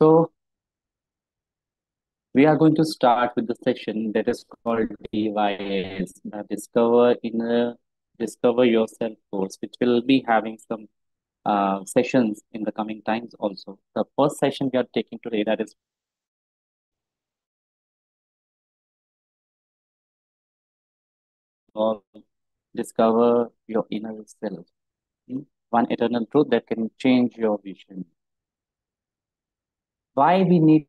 So we are going to start with the session that is called DYS, the Discover Yourself course, which will be having some sessions in the coming times also. The first session we are taking today that is called Discover Your Inner Self. One eternal truth that can change your vision. Why we need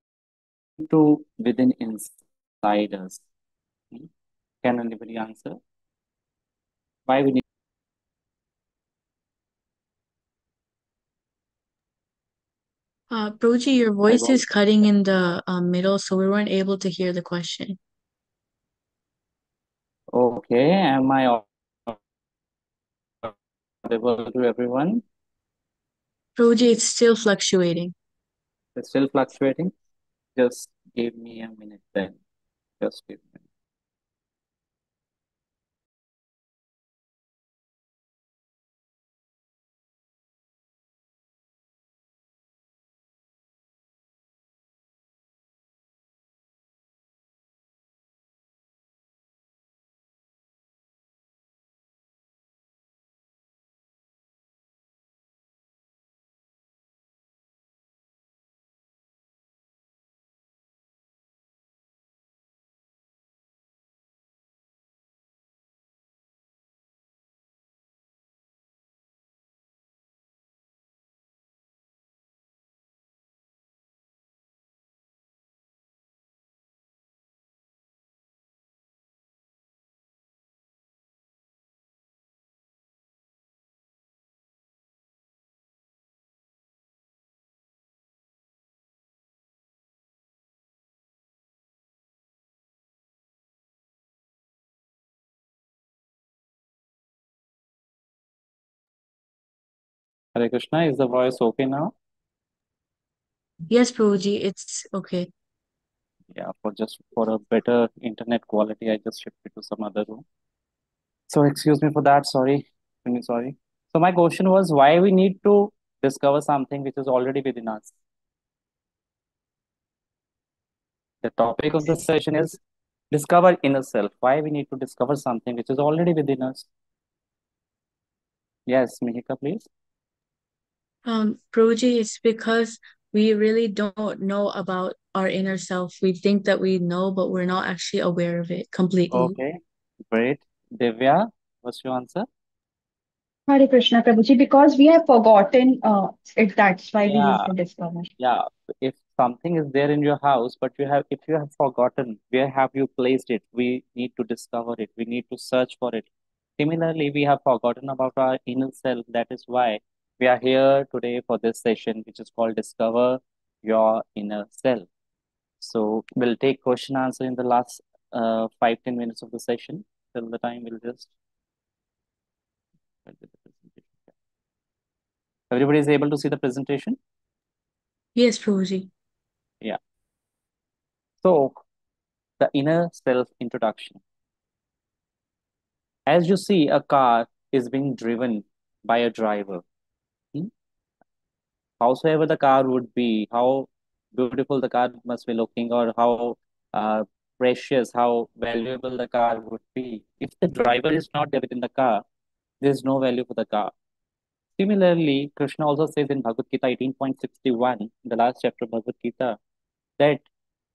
to within inside us? Hmm? Can anybody answer? Why we need Broji, your my voice voice? is cutting in the middle, so we weren't able to hear the question. Okay, am I audible to everyone? Broji, it's still fluctuating. It's still fluctuating. Just give me a minute then. Just give me. Hare Krishna, is the voice okay now? Yes, Broji, it's okay. Yeah, for a better internet quality, I just shifted to some other room. So excuse me for that. Sorry. Really sorry. So my question was why we need to discover something which is already within us. The topic of the session is discover inner self. Why we need to discover something which is already within us. Yes, Mihika, please. Broji, it's because we really don't know about our inner self. We think that we know, but we're not actually aware of it completely. Okay, great. Divya, what's your answer? Hare Krishna Prabhuji, because we have forgotten it, that's why we need Yeah, to discover. yeah. If something is there in your house, but if you have forgotten where have you placed it, we need to discover it. We need to search for it. Similarly, we have forgotten about our inner self. That is why we are here today for this session, which is called Discover Your Inner Self. So we'll take question answer in the last 5-10 minutes of the session. Till the time we'll just everybody is able to see the presentation. Yes, Broji. Yeah. So the inner self introduction. As you see, a car is being driven by a driver. Hmm? Howsoever the car would be, how beautiful the car must be looking, or how uh, precious, how valuable the car would be. If the driver is not there within the car, there is no value for the car. Similarly, Krishna also says in Bhagavad Gita 18.61, the last chapter of Bhagavad Gita, that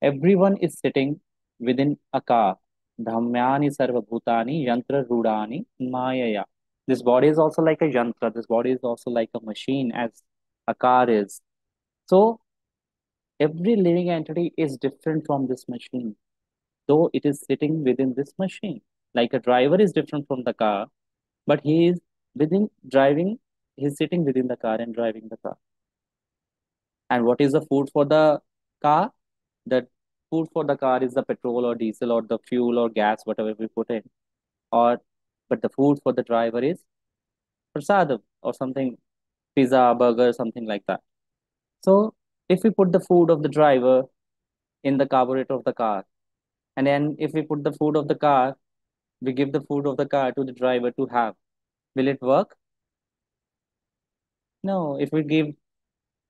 everyone is sitting within a car. Dhamyani sarva bhutani yantra rudani mayaya. This body is also like a yantra. This body is also like a machine, as a car is. So every living entity is different from this machine, though it is sitting within this machine. Like a driver is different from the car, but he is within driving. He's sitting within the car and driving the car. And what is the food for the car? The food for the car is the petrol or diesel or the fuel or gas, whatever we put in. Or but the food for the driver is prasadam or something, pizza, burger, something like that. So if we put the food of the driver in the carburetor of the car, and then if we put the food of the car, we give the food of the car to the driver to have. Will it work? No. If we give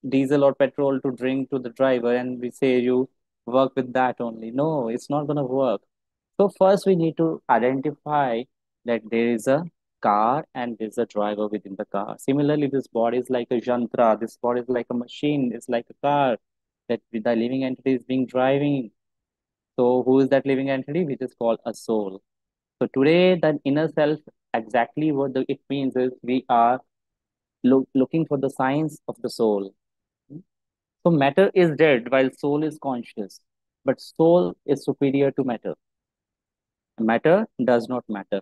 diesel or petrol to drink to the driver and we say you work with that only. No, it's not going to work. So first we need to identify that there is a car and there's a driver within the car. Similarly, this body is like a yantra, this body is like a machine, it's like a car that the living entity is being driving. So who is that living entity? Which is called a soul. So today, that inner self, exactly what it means is we are looking for the signs of the soul. So matter is dead while soul is conscious, but soul is superior to matter. Matter does not matter.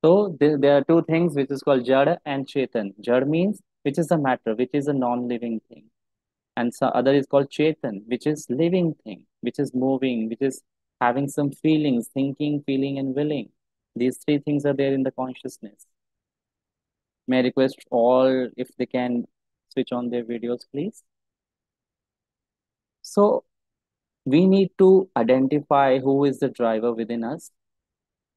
So there are two things which is called jada and chetan. Jad means which is a matter, which is a non-living thing, and so other is called chetan, which is living thing, which is moving, which is having some feelings, thinking, feeling, and willing. These three things are there in the consciousness. May I request all if they can switch on their videos, please. So we need to identify who is the driver within us.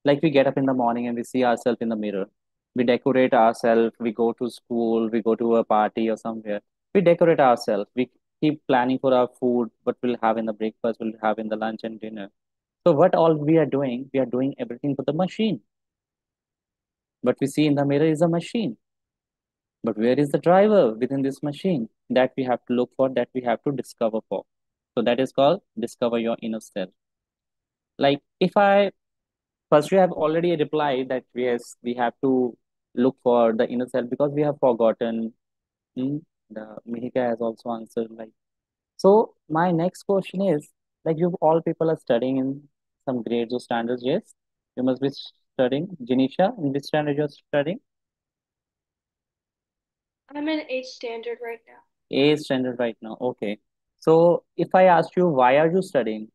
Like we get up in the morning and we see ourselves in the mirror. We decorate ourselves. We go to school. We go to a party or somewhere. We decorate ourselves. We keep planning for our food, what we'll have in the breakfast, we'll have in the lunch and dinner. So what all we are doing? We are doing everything for the machine. What we see in the mirror is a machine. But where is the driver within this machine? That we have to look for, that we have to discover for. So that is called discover your inner self. Like if I first you have already replied that yes, we have to look for the inner self because we have forgotten. Hmm? The Mihika has also answered like so. My next question is like you all people are studying in some grades or standards. Yes, you must be studying. Janisha, in which standard you're studying? I'm in eighth standard right now. A standard right now. Okay. So if I ask you why are you studying,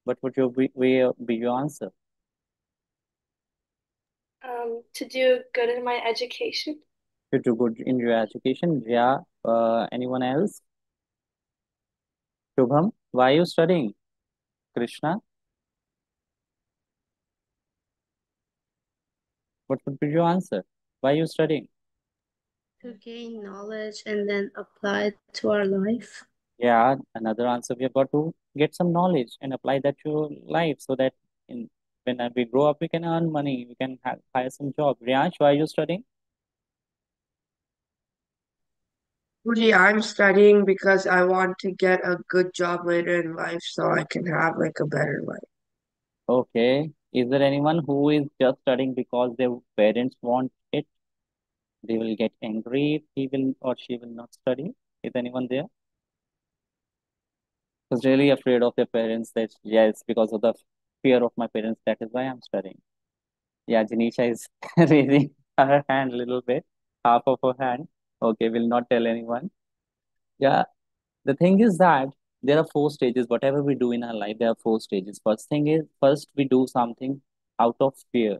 what would your be your answer? To do good in my education. To do good in your education. Yeah. Anyone else? Shubham, why are you studying? Krishna, what would be your answer? Why are you studying? To gain knowledge and then apply it to our life. Yeah, another answer we have got to get some knowledge and apply that to your life so that in when we grow up, we can earn money, we can hire some job. Riyansh, why are you studying? Guji, I'm studying because I want to get a good job later in life so I can have like a better life. Okay. Is there anyone who is just studying because their parents want it? They will get angry if he will or she will not study. Is anyone there? Was really afraid of their parents that yes, because of the fear of my parents, that is why I'm studying. Yeah, Janisha is raising her hand a little bit, half of her hand. Okay, will not tell anyone. Yeah, the thing is that there are four stages. Whatever we do in our life, there are four stages. First thing is, first we do something out of fear.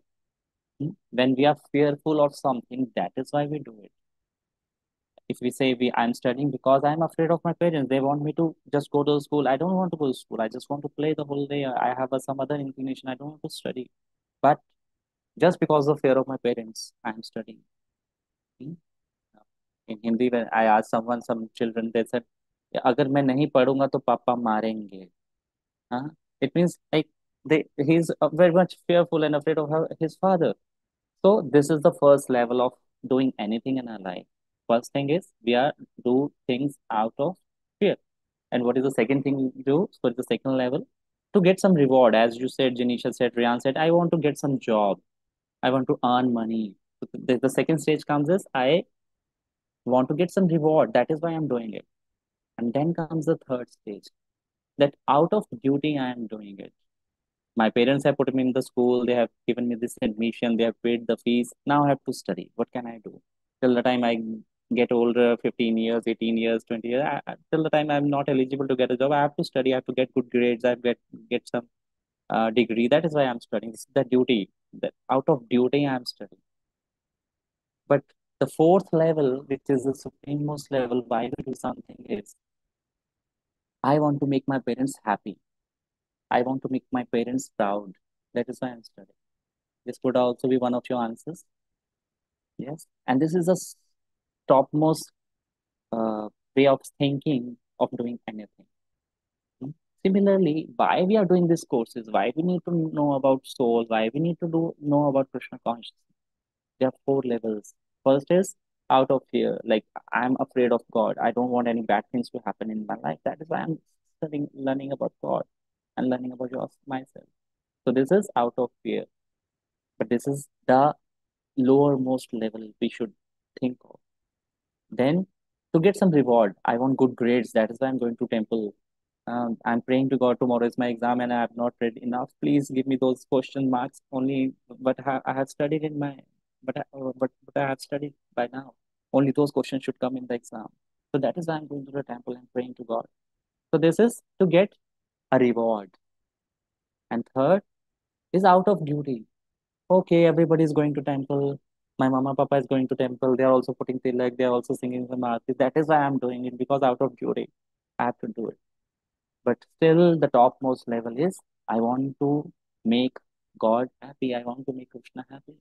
When we are fearful of something, that is why we do it. If we say I'm studying because I'm afraid of my parents, they want me to just go to school. I don't want to go to school. I just want to play the whole day. I have some other inclination. I don't want to study. But just because of fear of my parents, I'm studying. Hmm? In Hindi, when I asked someone, some children, they said, अगर मैं नहीं पढ़ूंगा तो पापा मारेंगे. Huh? It means like he's very much fearful and afraid of his father. So this is the first level of doing anything in our life. First thing is we are do things out of fear. And what is the second thing we do? So the second level to get some reward. As you said, Janisha said, Riyan said, I want to get some job. I want to earn money. So the second stage comes is I want to get some reward. That is why I'm doing it. And then comes the third stage that out of duty I am doing it. My parents have put me in the school, they have given me this admission, they have paid the fees. Now I have to study. What can I do? Till the time I get older, 15 years, 18 years, 20 years, till the time I'm not eligible to get a job, I have to study, I have to get good grades, I have to get some degree. That is why I'm studying. This is the duty. That out of duty I'm studying. But the fourth level, which is the supremest level, why we do something is I want to make my parents happy. I want to make my parents proud. That is why I'm studying. This could also be one of your answers. Yes. And this is the topmost, uh, way of thinking of doing anything. Hmm? Similarly, why we are doing these courses, why we need to know about soul, why we need to know about Krishna consciousness. There are four levels. First is out of fear, like I'm afraid of God. I don't want any bad things to happen in my life. That is why I'm studying, learning about God and learning about myself. So this is out of fear. But this is the lowermost level we should think of. Then to get some reward, I want good grades. That is why I'm going to temple. I'm praying to God. Tomorrow is my exam, and I have not read enough. Please give me those question marks only. But I have studied in my, but I have studied by now. Only those questions should come in the exam. So that is why I'm going to the temple and praying to God. So this is to get a reward. And third is out of duty. Okay, everybody is going to temple. My mama, papa is going to temple. They are also putting tilak. They are also singing the aarti. That is why I'm doing it, because out of duty, I have to do it. But still, the topmost level is I want to make God happy. I want to make Krishna happy.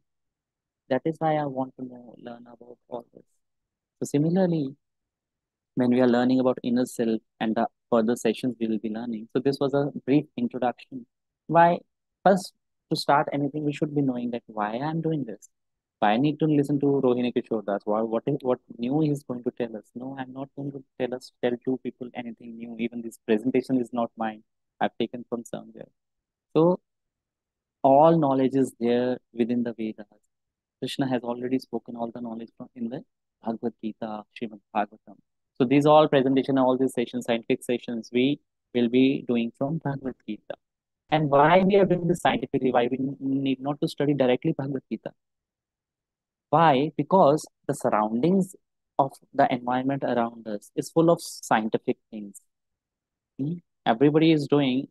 That is why I want to learn about all this. So similarly, when we are learning about inner self and the further sessions we will be learning. So this was a brief introduction. Why first to start anything we should be knowing that why I'm doing this. Why I need to listen to Rohini Kishore Das. What new he is going to tell us? No, I'm not going to tell you people anything new. Even this presentation is not mine. I've taken from somewhere. So all knowledge is there within the Vedas. Krishna has already spoken all the knowledge from in the Bhagavad Gita, Srimad Bhagavatam. So these all presentation, all these sessions, scientific sessions, we will be doing from Bhagavad Gita. And why we are doing this scientifically? Why we need not to study directly Bhagavad Gita? Why? Because the surroundings of the environment around us is full of scientific things. Hmm? Everybody is doing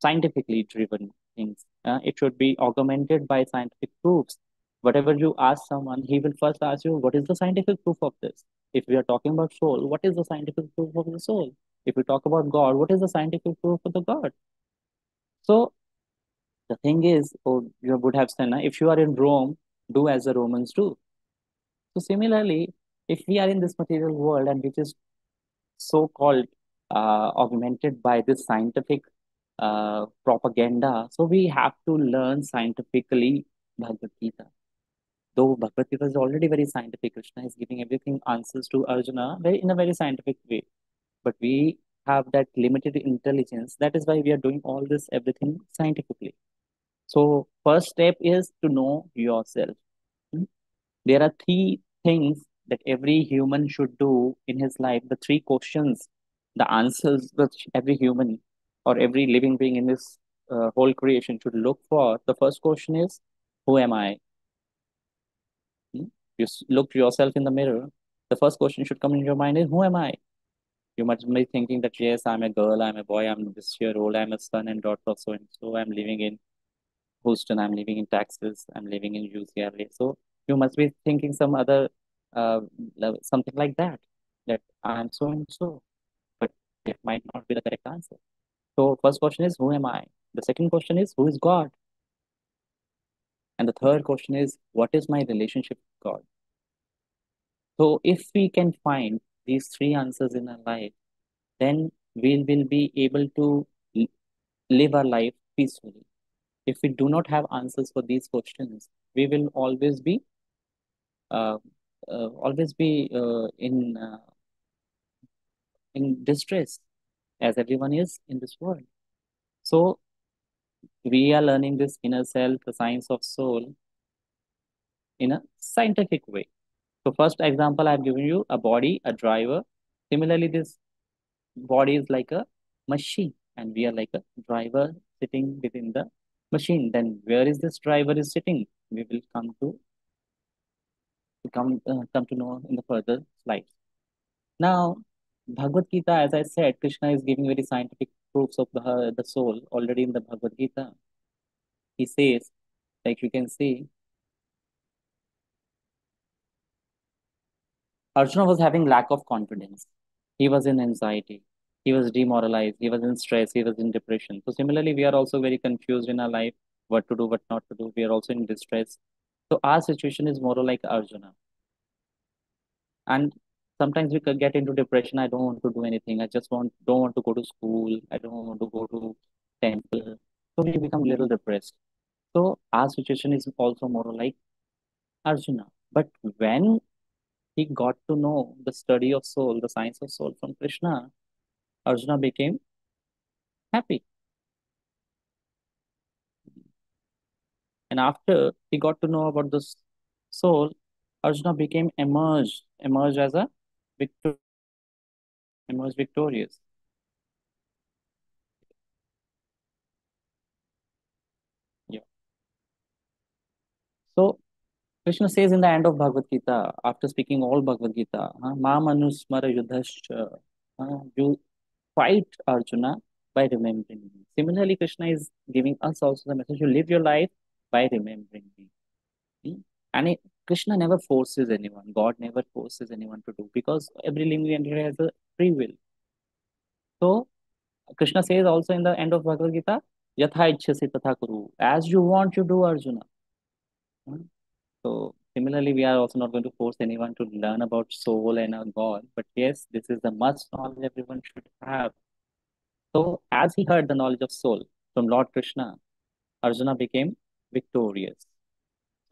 scientifically driven things. It should be augmented by scientific proofs. Whatever you ask someone, he will first ask you, what is the scientific proof of this? If we are talking about soul, what is the scientific proof of the soul? If we talk about God, what is the scientific proof of the God? So the thing is, oh, you would have said, if you are in Rome, do as the Romans do. So similarly, if we are in this material world and which is so-called augmented by this scientific propaganda. So we have to learn scientifically Bhagavad Gita. Though Bhagavad Gita is already very scientific, Krishna is giving everything answers to Arjuna in a very scientific way. But we have that limited intelligence. That is why we are doing all this everything scientifically. So first step is to know yourself. Hmm? There are three things that every human should do in his life. The three questions, the answers that every human or every living being in this whole creation should look for. The first question is, who am I? Hmm? You look yourself in the mirror. The first question should come in your mind is, who am I? You must be thinking that, yes, I'm a girl, I'm a boy, I'm this year old, I'm a son and daughter of so and so, I'm living in Houston, I'm living in Texas, I'm living in UCLA. So you must be thinking some other, something like that, that I'm so and so, but it might not be the correct answer. So first question is, who am I? The second question is, who is God? And the third question is, what is my relationship with God? So if we can find these three answers in our life, then we will be able to live our life peacefully. If we do not have answers for these questions, we will uh, always be in distress, as everyone is in this world. So we are learning this inner self, the science of soul, in a scientific way. So first example I've given you, a body, a driver. Similarly, this body is like a machine, and we are like a driver sitting within the machine. Then where is this driver is sitting? We will come to know in the further slides. Now, Bhagavad Gita, as I said, Krishna is giving very scientific proofs of the soul already in the Bhagavad Gita. He says, like you can see, Arjuna was having lack of confidence. He was in anxiety. He was demoralized. He was in stress. He was in depression. So similarly, we are also very confused in our life, what to do, what not to do. We are also in distress. So our situation is more like Arjuna. And sometimes we could get into depression. I don't want to do anything. I just don't want to go to school. I don't want to go to temple. So we become little depressed. So our situation is also more like Arjuna. But when he got to know the study of soul, the science of soul from Krishna, Arjuna became happy. And after he got to know about this soul, Arjuna became emerged as a victor, emerged victorious. Yeah. So Krishna says in the end of Bhagavad Gita, after speaking all Bhagavad Gita, Ma manusmara yudhascha, you fight Arjuna by remembering me. Similarly, Krishna is giving us also the message: you live your life by remembering me. Hmm? And Krishna never forces anyone. God never forces anyone to do, because every living entity has a free will. So Krishna says also in the end of Bhagavad Gita, Yatha ichhyasi tatha kuru. As you want, you do, Arjuna. Hmm? So similarly, we are also not going to force anyone to learn about soul and God. But yes, this is the must knowledge everyone should have. So as he heard the knowledge of soul from Lord Krishna, Arjuna became victorious.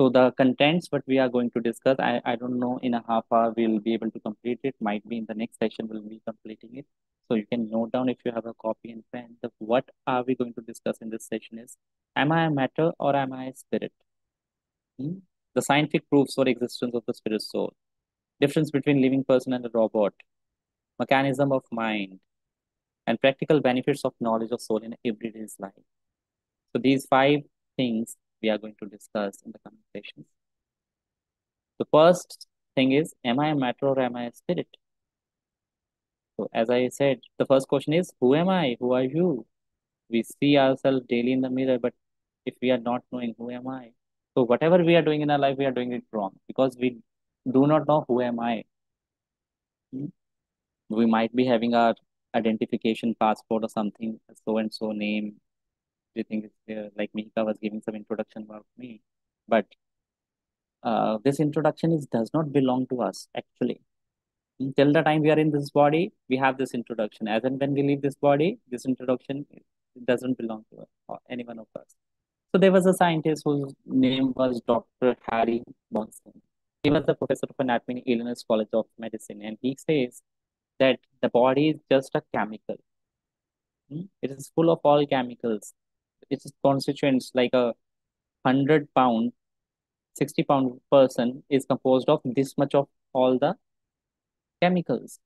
So the contents what we are going to discuss, I don't know in a half hour we'll be able to complete it. Might be in the next session we'll be completing it. So you can note down if you have a copy and pen. What are we going to discuss in this session is, am I a matter or am I a spirit? Hmm? The scientific proofs for existence of the spirit soul. Difference between living person and a robot. Mechanism of mind. And practical benefits of knowledge of soul in everyday's life. So these 5 things we are going to discuss in the coming sessions. The first thing is, am I a matter or am I a spirit? So as I said, the first question is, who am I? Who are you? We see ourselves daily in the mirror, but if we are not knowing who am I, so whatever we are doing in our life, we are doing it wrong, because we do not know who am I. Hmm? We might be having our identification passport or something, so and so name. We think it's there. Like Mihika was giving some introduction about me, but this introduction does not belong to us actually. Till the time we are in this body, we have this introduction. As and when we leave this body, this introduction doesn't belong to us or any one of us. So there was a scientist whose name was Dr. Harry Bonson. He was the professor of anatomy in Illinois College of Medicine, and he says that the body is just a chemical. It is full of all chemicals. Its constituents, like a 100 pound, 60 pound person is composed of this much of all the chemicals.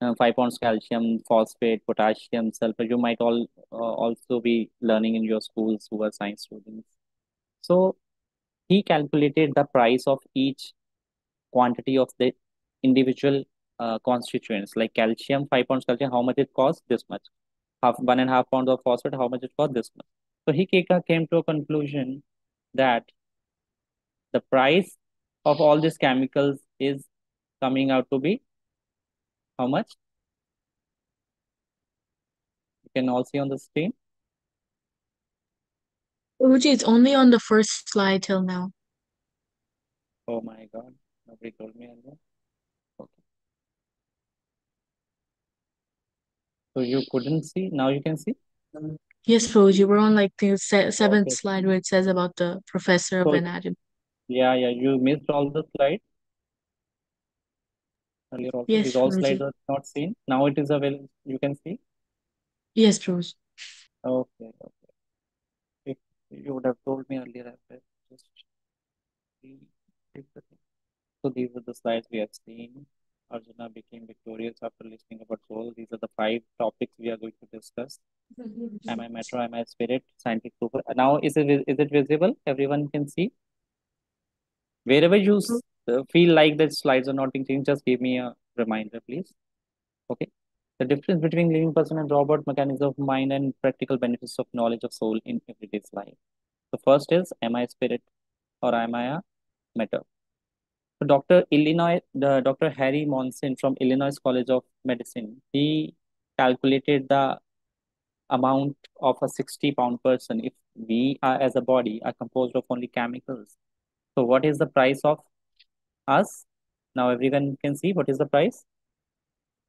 5 pounds calcium, phosphate, potassium, sulfur. You might all also be learning in your schools who are science students. So he calculated the price of each quantity of the individual constituents. Like calcium, 5 pounds calcium, how much it costs? This much. 1.5 pounds of phosphate, how much it costs? This much. So he came to a conclusion that the price of all these chemicals is coming out to be how much? You can all see on the screen. Uji, it's only on the first slide till now. Oh my God, nobody told me earlier. Okay. So you couldn't see, now you can see? Yes, Roji, we're on like the seventh Okay. slide where it says about the professor of So anatomy. yeah, you missed all the slides earlier also. Yes, These all Roji. slides are not seen. Now it is available, you can see. Yes, Roji. Okay, okay. If you would have told me earlier, I would have just read the thing. So these are the slides we have seen. Arjuna became victorious after listening about soul. These are the 5 topics we are going to discuss. Am I matter? Am I spirit? Scientific proof. Now is it visible? Everyone can see. Wherever you feel like the slides are not being changed, just give me a reminder, please. Okay. The difference between living person and robot, mechanism of mind, and practical benefits of knowledge of soul in everyday's life. The first is, am I a spirit or am I a matter? So Dr. Harry Monson from Illinois College of Medicine, he calculated the amount of a 60-pound person. If we are as a body are composed of only chemicals, so what is the price of us? Now everyone can see what is the price.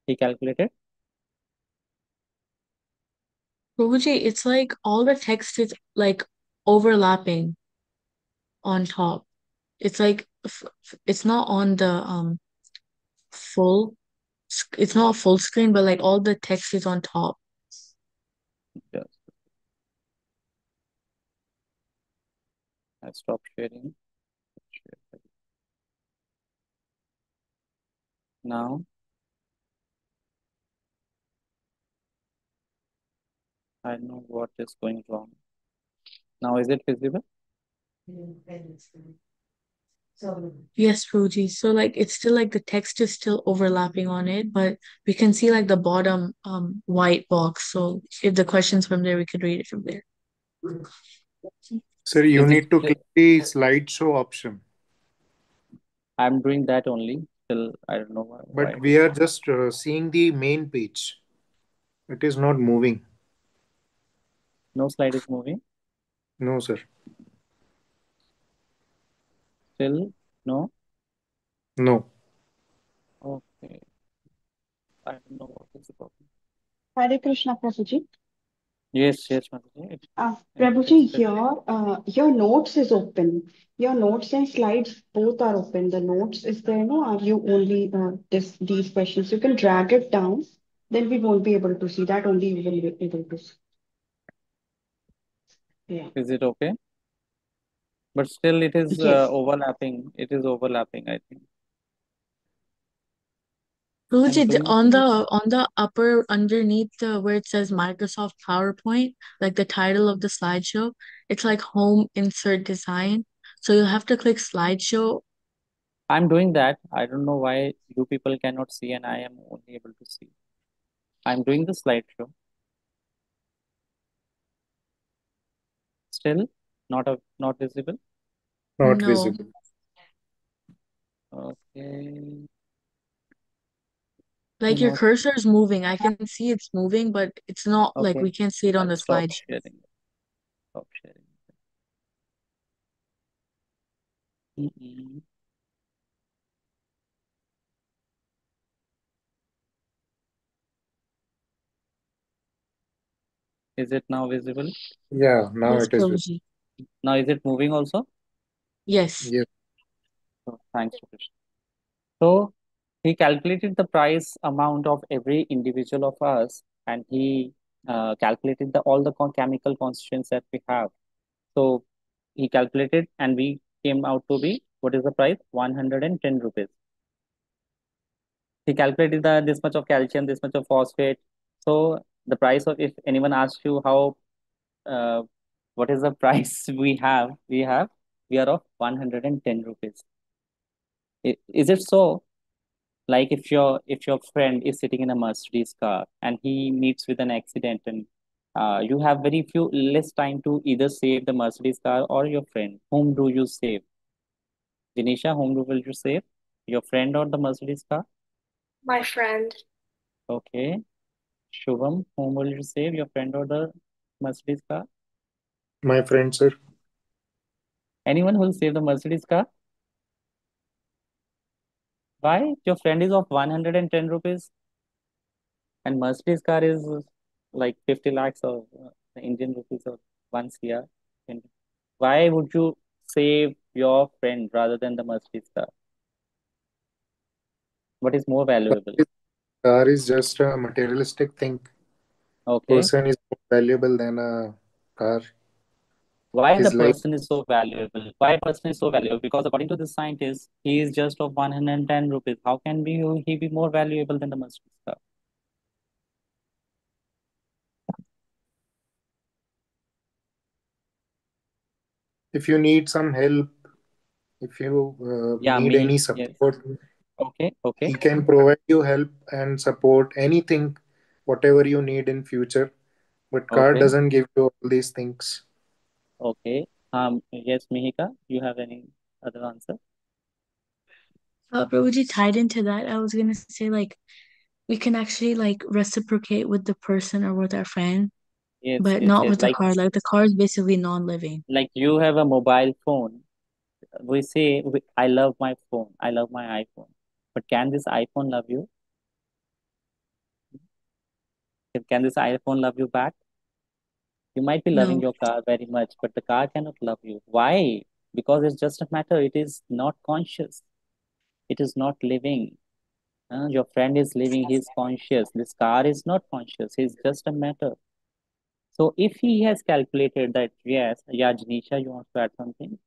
He calculated. Prabhuji, it's like all the text is like overlapping on top. It's like it's not on the full it's not full screen, but like all the text is on top. Just I stop sharing. Share. Now I know what is going wrong. Now is it visible? Yes, Prabhuji. So like it's still like the text is still overlapping on it, but we can see like the bottom white box. So if the question's from there, we could read it from there. Sir, you Is it need to clear? click the slideshow option. I'm doing that only. Still, I don't know why But it we is are not. just seeing the main page. It is not moving. No slide is moving. No, sir. Still, no. No. Okay. I don't know what is the problem. Hare Krishna, Prabhuji. Yes, Mataji. Prabhuji, It's your notes is open. Your notes and slides both are open. The notes is there, no? Are you only these questions? You can drag it down, then we won't be able to see that. Only you will be able to see. Yeah. Is it okay? But still, it is Yes. overlapping. It is overlapping, I think. I'm Prabhuji, doing on the upper underneath the where it says Microsoft PowerPoint, like the title of the slideshow, it's like home insert design. So you'll have to click slideshow. I'm doing that. I don't know why you people cannot see and I am only able to see. I'm doing the slideshow. Still, not visible. Not No. visible. Okay. Like your Not cursor is moving. I can see it's moving, but it's not like okay. we can't see it on I'll the stop slideshow. sharing. Stop sharing. Mm-mm. Is it now visible? Yeah, now Yes, it is visible. Prabhuji. Now is it moving also? Yes. Yes. Oh, thanks, Krishna. So he calculated the price amount of every individual of us, and he calculated all the chemical constituents that we have. So he calculated, and we came out to be what is the price? 110 rupees. He calculated this much of calcium, this much of phosphate. So the price of, if anyone asks you how uh, what is the price we are of 110 rupees. Is it so? Like if your friend is sitting in a Mercedes car and he meets with an accident, and you have very few less time to either save the Mercedes car or your friend. Whom do you save? Janisha, whom will you save? Your friend or the Mercedes car? My friend. Okay. Shubham, whom will you save? Your friend or the Mercedes car? My friend, sir. Anyone who will save the Mercedes car? Why? Your friend is of 110 rupees and Mercedes car is like 50 lakhs of Indian rupees or 1 CR. And why would you save your friend rather than the Mercedes car? What is more valuable? Car is just a materialistic thing. Okay. Person is more valuable than a car. Why the His life. person is so valuable? Why person is so valuable? Because according to the scientist, he is just of 110 rupees. How can he be more valuable than the Mercedes car? If you need some help, if you Yeah, need me. any Yes. support, Okay. he can provide you help and support anything, whatever you need in future. But car Okay. doesn't give you all these things. Okay. Yes, Mihika, you have any other answer? Prabhuji, tied into that, I was gonna say like we can actually like reciprocate with the person or with our friend, Yes, but yes, not yes. with the car. Like the car is basically non-living. Like you have a mobile phone. We say, I love my phone. I love my iPhone. But can this iPhone love you? Can this iPhone love you back? You might be loving No. your car very much, but the car cannot love you. Why? Because it's just a matter. It is not conscious. It is not living. Your friend is living. He's conscious. This car is not conscious. He's just a matter. So if he has calculated that, yes, yeah, Janisha, you want to add something?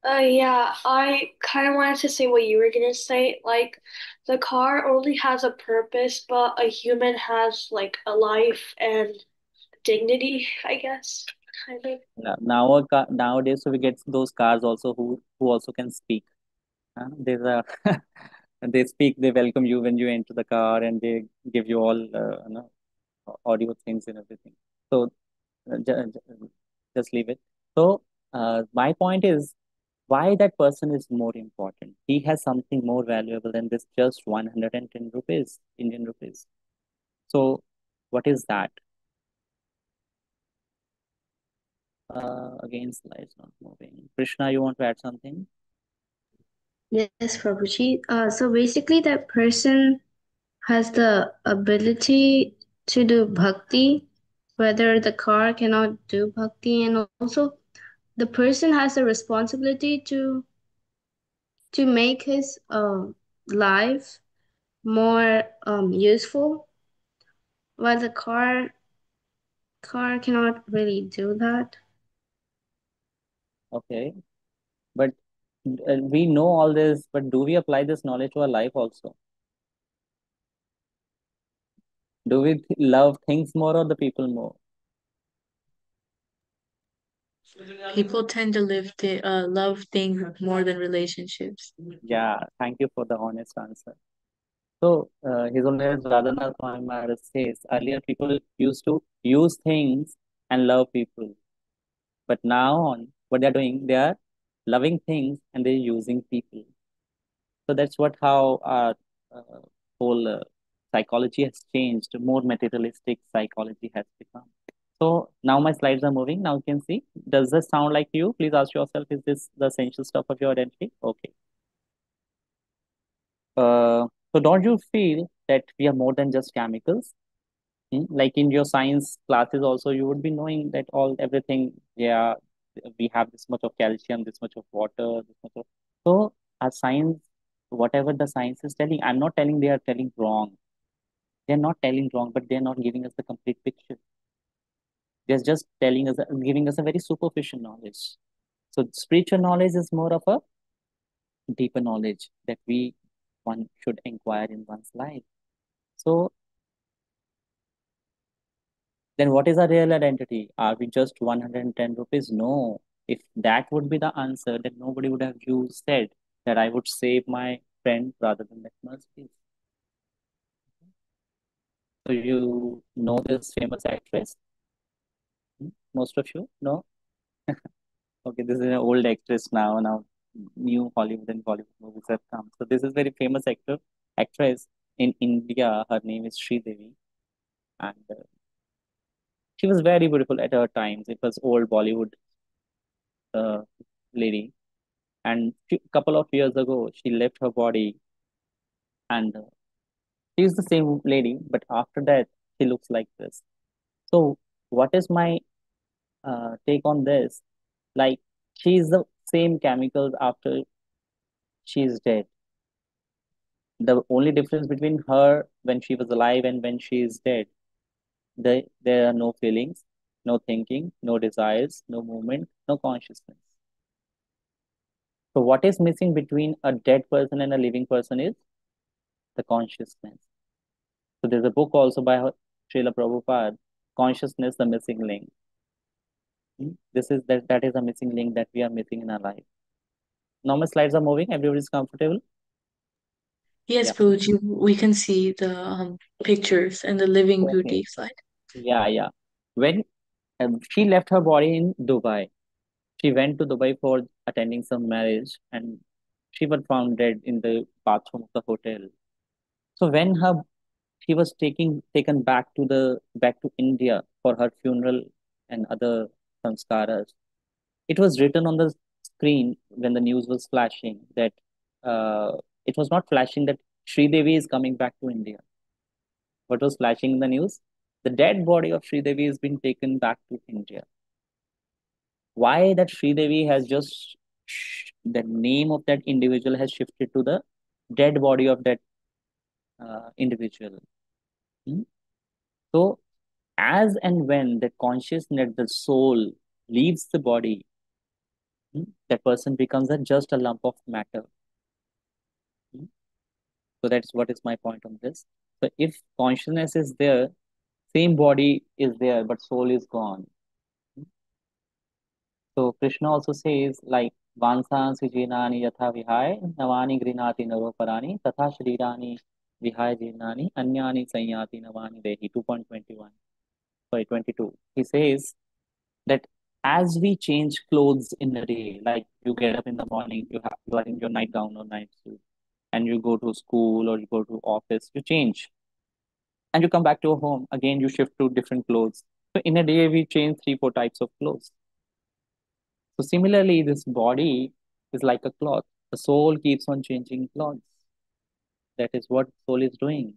Yeah, I kind of wanted to say what you were gonna say. Like, the car only has a purpose, but a human has like a life and dignity, I guess, kind of. Nowadays, so we get those cars also who also can speak. There's a they speak. They welcome you when you enter the car, and they give you all audio things and everything. So just leave it. So my point is why that person is more important. He has something more valuable than this just 110 rupees, Indian rupees. So what is that? Again, slides not moving. Krishna, you want to add something? Yes, Prabhuji. So basically, that person has the ability to do bhakti, whether the car cannot do bhakti, and also the person has a responsibility to make his life more useful, while the car cannot really do that. Okay, but we know all this, but do we apply this knowledge to our life also? Do we love things more or the people more? People tend to love things more than relationships. Yeah, thank you for the honest answer. So, His Holiness Radhanath Swami Maharaj says earlier people used to use things and love people, but now on what they're doing, they are loving things and they're using people. So that's what how our uh, whole psychology has changed. More materialistic psychology has become. So now my slides are moving. Now you can see. Does this sound like you? Please ask yourself: is this the essential stuff of your identity? Okay. So don't you feel that we are more than just chemicals? Like in your science classes, also you would be knowing that all everything. Yeah, we have this much of calcium, this much of water, this much of. So our science, whatever the science is telling, I'm not telling they are telling wrong. They're not telling wrong, but they're not giving us the complete picture. They're just telling us, giving us a very superficial knowledge. So spiritual knowledge is more of a deeper knowledge that one should inquire in one's life. So then what is our real identity? Are we just 110 rupees? No. If that would be the answer, then nobody would have you said that I would save my friend rather than that Mercedes. So you know this famous actress? Most of you? No? Okay, this is an old actress now. Now new Hollywood and Bollywood movies have come. So this is very famous actress in India. Her name is Devi, and she was very beautiful at her times. It was old Bollywood uh, lady, and couple of years ago she left her body, and she's the same lady, but after that she looks like this. So what is my take on this? Like she's the same chemicals after she's dead. The only difference between her when she was alive and when she is dead, there are no feelings, no thinking, no desires, no movement, no consciousness. So what is missing between a dead person and a living person is the consciousness. So there's a book also by Srila Prabhupada, Consciousness, the Missing Link. This is that is a missing link that we are missing in our life. Normal slides are moving, everybody's comfortable. Yes, Yeah. Pooji, we can see the pictures and the living Okay. beauty slide. Yeah. When she left her body in Dubai, she went to Dubai for attending some marriage, and she was found dead in the bathroom of the hotel. So when she was taken back to India for her funeral and other sanskaras, it was written on the screen when the news was flashing that uh, it was not flashing that Sri Devi is coming back to India. What was flashing in the news? The dead body of Sridevi has been taken back to India. Why that Sridevi has just the name of that individual has shifted to the dead body of that individual. Hmm? So as and when the consciousness, the soul leaves the body, that person becomes just a lump of matter. Hmm? So that's what is my point on this. So if consciousness is there, same body is there, but soul is gone. So Krishna also says like Vansansi jinani yatha vihai navani grinati naroparani tatha shrirani vihai jinani anyani sanyati navani dehi 2.21. Sorry, 22. He says that as we change clothes in a day, like you get up in the morning, you are in your nightgown or night suit, and you go to school or you go to office, you change, and you come back to your home again. You shift to different clothes. So in a day, we change 3, 4 types of clothes. So similarly, this body is like a cloth. The soul keeps on changing clothes. That is what soul is doing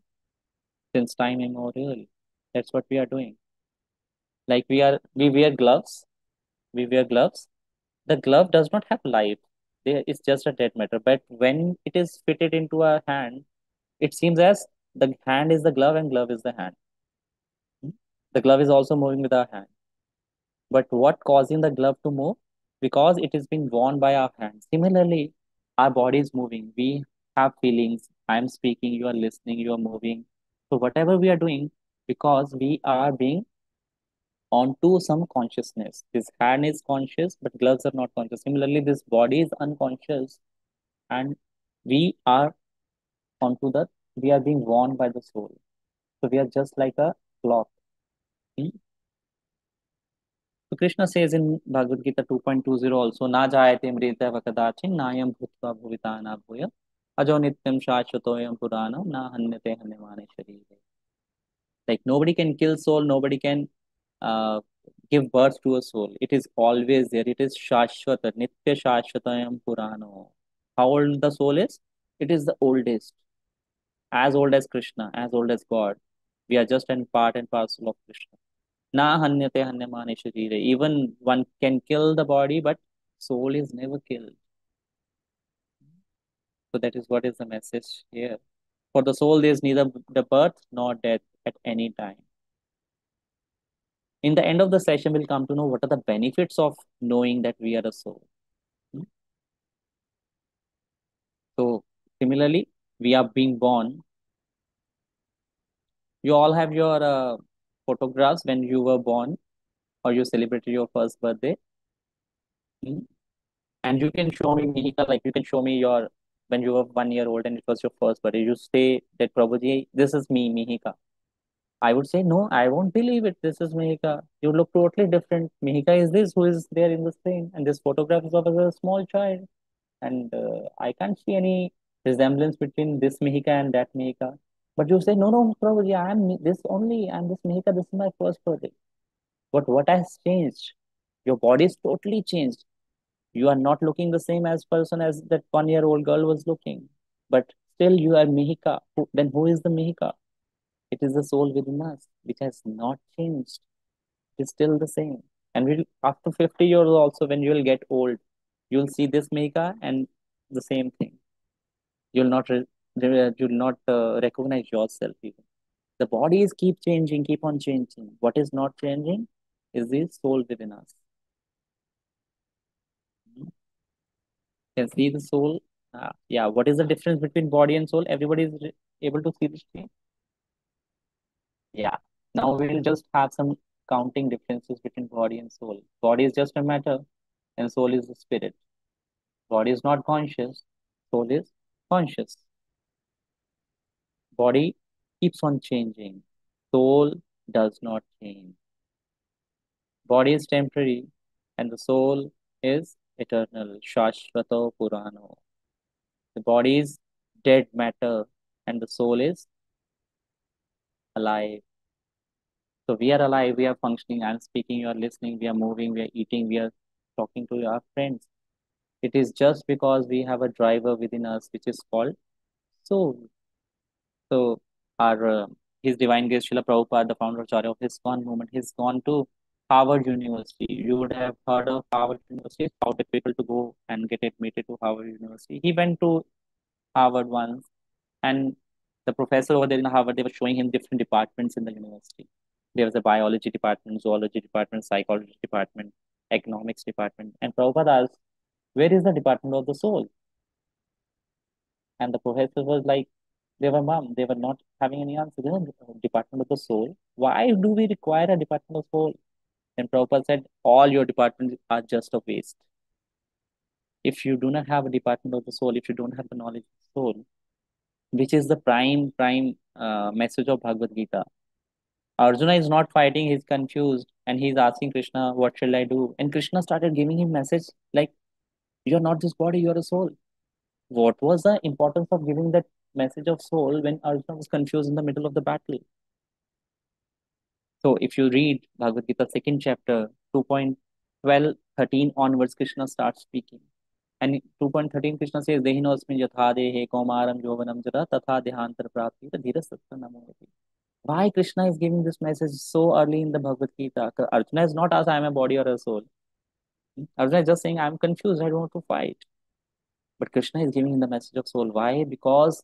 since time immemorial. That's what we are doing. Like we wear gloves. We wear gloves. The glove does not have life. There is just a dead matter. But when it is fitted into our hand, it seems as the hand is the glove and glove is the hand. The glove is also moving with our hand. But what causing the glove to move? Because it is being worn by our hands. Similarly, our body is moving. We have feelings. I am speaking, you are listening, you are moving. So whatever we are doing, because we are being onto some consciousness. This hand is conscious, but gloves are not conscious. Similarly, this body is unconscious, and we are onto the we are being worn by the soul. So we are just like a cloth. Hmm? So Krishna says in Bhagavad Gita 2.20 also, Na jayate mrita vakadachin nayam bhutva bhuvitana bhuya ajo nityam shashvatoyam puranam na hanyate hanyamane sharire. Like nobody can kill soul, nobody can uh, give birth to a soul. It is always there. It is shashvata, nitya shashvatayam purano. How old the soul is? It is the oldest, as old as Krishna, as old as God. We are just an part and parcel of Krishna. Na hanyate hanyamane sharire. Even one can kill the body, but soul is never killed. So that is what is the message here. For the soul, there is neither the birth nor death at any time. In the end of the session, we'll come to know what are the benefits of knowing that we are a soul. Hmm? So similarly, we are being born. You all have your photographs when you were born or you celebrated your first birthday. Hmm? And you can show me, Mihika, like you can show me your when you were 1 year old and it was your first birthday. You say that Prabhuji, this is me, Mihika. I would say, no, I won't believe it. This is Mihika. You look totally different. Mihika is this who is there in the screen, and this photograph is of a small child. And I can't see any resemblance between this Mihika and that Mihika. But you say, no, no, Prabhuji, I am this only. I'm this Mihika. This is my first birthday. But what has changed? Your body is totally changed. You are not looking the same as person as that 1 year old girl was looking. But still you are Mihika. Then who is the Mihika? It is the soul within us, which has not changed. It is still the same. And we'll, after 50 years also, when you will get old, you'll see this Mihika and the same thing. You'll not recognize yourself even. The bodies keep changing, keep on changing. What is not changing is the soul within us. You can see the soul. Yeah, what is the difference between body and soul? Everybody is able to see this thing. Yeah. Now we'll just have some counting differences between body and soul. Body is just a matter, and soul is the spirit. Body is not conscious, soul is conscious. Body keeps on changing. Soul does not change. Body is temporary, and the soul is eternal. Shashvato Purano. The body is dead matter, and the soul is alive. So we are alive, we are functioning. I'm speaking, you are listening, we are moving, we are eating, we are talking to our friends. It is just because we have a driver within us, which is called soul. So our His Divine Grace Srila Prabhupada, the founder Acharya of ISKCON movement, he's gone to Harvard University. You would have heard of Harvard University. It's how difficult to go and get admitted to Harvard University. He went to Harvard once, and the professor over there in Harvard, they were showing him different departments in the university. There was a biology department, zoology department, psychology department, economics department. And Prabhupada asked, where is the department of the soul? And the professor was like, they were mum, they were not having any answer. There's no department of the soul. Why do we require a department of soul? And Prabhupada said, all your departments are just a waste. If you do not have a department of the soul, if you don't have the knowledge of the soul, which is the prime message of Bhagavad Gita. Arjuna is not fighting, he's confused, and he's asking Krishna, what shall I do? And Krishna started giving him message like, you're not this body, you're a soul. What was the importance of giving that message of soul when Arjuna was confused in the middle of the battle? So if you read Bhagavad Gita, second chapter, 2.12, 13 onwards, Krishna starts speaking. And in 2.13, Krishna says, Dehinosmin yatha dehe kaumaram yovanam jara tatha dehantar prapti dhira sattva namoti. Why Krishna is giving this message so early in the Bhagavad Gita? Arjuna is not asked, I am a body or a soul. Arjuna is just saying, I am confused, I don't want to fight. But Krishna is giving the message of soul. Why? Because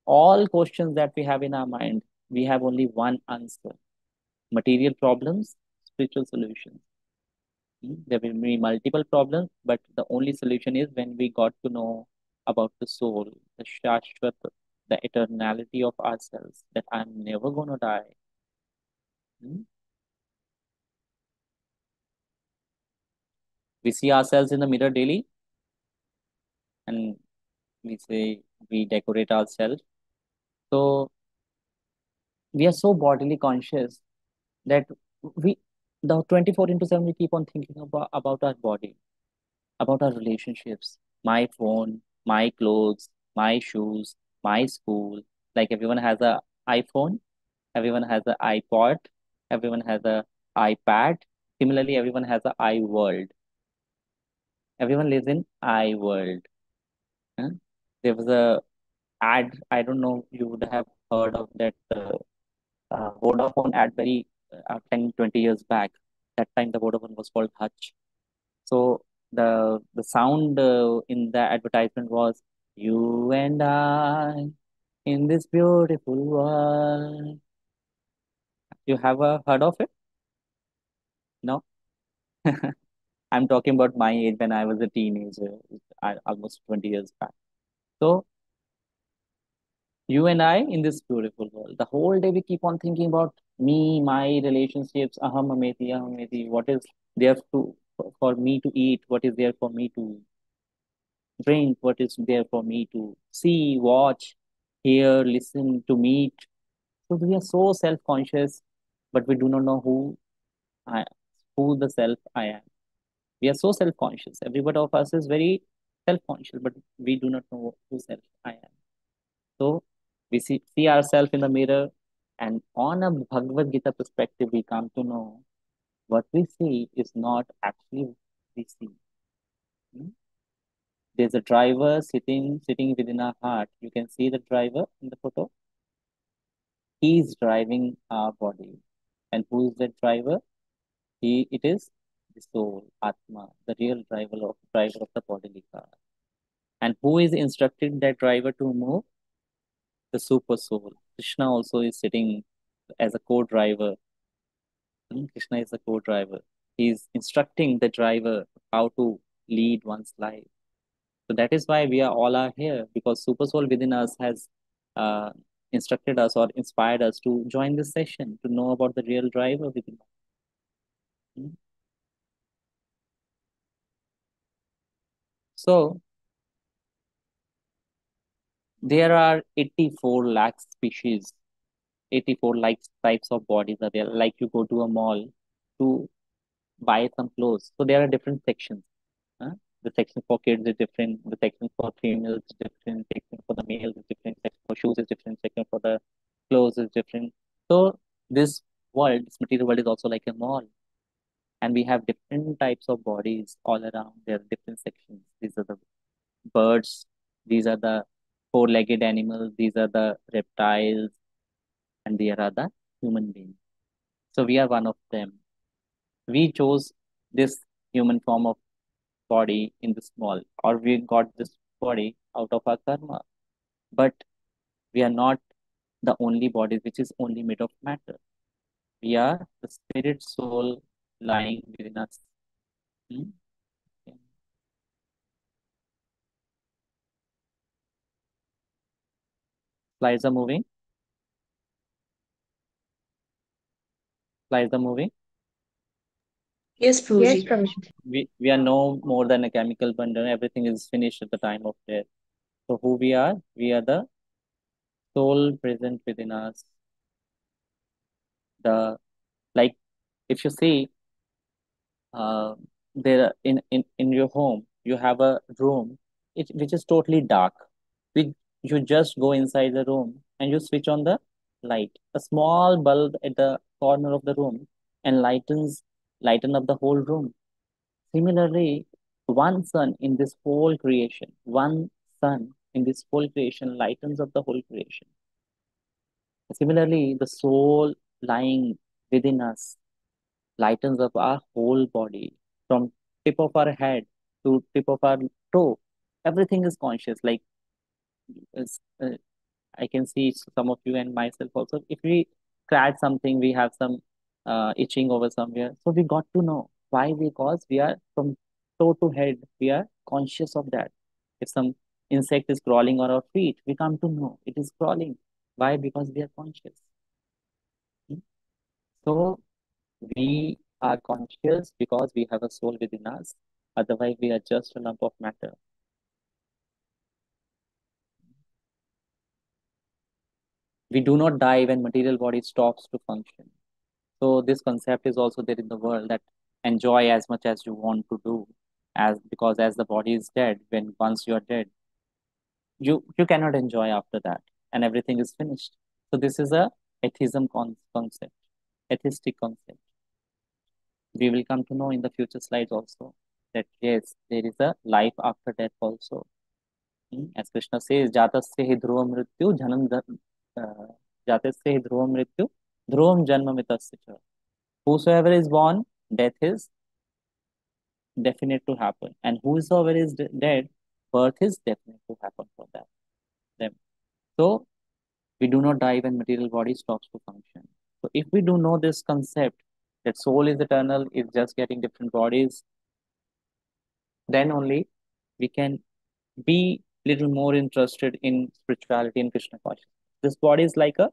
all questions that we have in our mind, we have only one answer. Material problems, spiritual solutions. There will be multiple problems, but the only solution is when we got to know about the soul, the Shashvat, the eternality of ourselves, that I'm never going to die. We see ourselves in the mirror daily and we say we decorate ourselves. So we are so bodily conscious that we the 24 into 7 we keep on thinking about our body, about our relationships, my phone, my clothes, my shoes, my school. Like everyone has a iPhone, everyone has an iPod, everyone has a iPad. Similarly, everyone has a I world. Everyone lives in I world. Huh? There was a ad, I don't know, you would have heard of that Vodafone ad very 10, 20 years back. That time the Vodafone was called Hutch. So the sound in the advertisement was, you and I in this beautiful world. You have heard of it? No? I'm talking about my age when I was a teenager, almost 20 years back. So you and I in this beautiful world. The whole day we keep on thinking about me, my relationships, ahameti, what is there for me to eat, what is there for me to drink, what is there for me to see, watch, hear, listen, to meet. So we are so self-conscious, but we do not know I, who the self I am. We are so self-conscious. Every one of us is very self-conscious, but we do not know who self I am. So we see ourselves in the mirror, and on a Bhagavad Gita perspective, we come to know what we see is not actually what we see. Hmm? There's a driver sitting within our heart. You can see the driver in the photo. He's driving our body. And who is the driver? It is the soul, Atma, the real driver of the bodily car. And who is instructing that driver to move? The super soul. Krishna also is sitting as a co-driver. Krishna is a co-driver. He's instructing the driver how to lead one's life. So that is why we are all are here, because super soul within us has uh, instructed us or inspired us to join this session, to know about the real driver within us. So there are 84 lakh species, 84 like types of bodies are there. Like you go to a mall to buy some clothes. So there are different sections. Huh? The section for kids is different. The section for females is different. Section for the males is different. Section for shoes is different. Section for the clothes is different. So this world, this material world is also like a mall. And we have different types of bodies all around. There are different sections. These are the birds. These are the four-legged animals. These are the reptiles. and there are the human beings. So we are one of them. We chose this human form of body in the small, or we got this body out of our karma. But we are not the only body which is only made of matter. We are the spirit soul lying within us. Hmm? Okay. Slides are moving. Slides are moving. Yes, Yes, Prabhuji. Prabhuji. We are no more than a chemical bundle. Everything is finished at the time of death. So who we are? We are the soul present within us. The like if you see there in your home you have a room which is totally dark. You just go inside the room and you switch on the light, a small bulb at the corner of the room, and lighten up the whole room. Similarly, one sun in this whole creation, one sun in this whole creation lightens up the whole creation. Similarly, the soul lying within us lightens up our whole body from tip of our head to tip of our toe. Everything is conscious. Like it's, I can see some of you and myself also. If we scratch something, we have some itching over somewhere. So we got to know why, because we are from toe to head, we are conscious of that. If some insect is crawling on our feet, we come to know it is crawling. Why? Because we are conscious. Hmm? So we are conscious because we have a soul within us. Otherwise, we are just a lump of matter. We do not die when material body stops to function. So this concept is also there in the world, that enjoy as much as you want to do, as because as the body is dead, when once you are dead, you cannot enjoy after that, and everything is finished. So this is a concept, atheistic concept. We will come to know in the future slides also that yes, there is a life after death also. As Krishna says, Jatasya hi dhruva mrityu Jatasya hi dhruva mrityu dhruvam janma mitasya cha. Whosoever is born, death is definite to happen, and whosoever is dead, birth is definite to happen for that them. So we do not die when material body stops to function. So if we do know this concept that soul is eternal, is just getting different bodies, then only we can be little more interested in spirituality and Krishna consciousness. This body is like a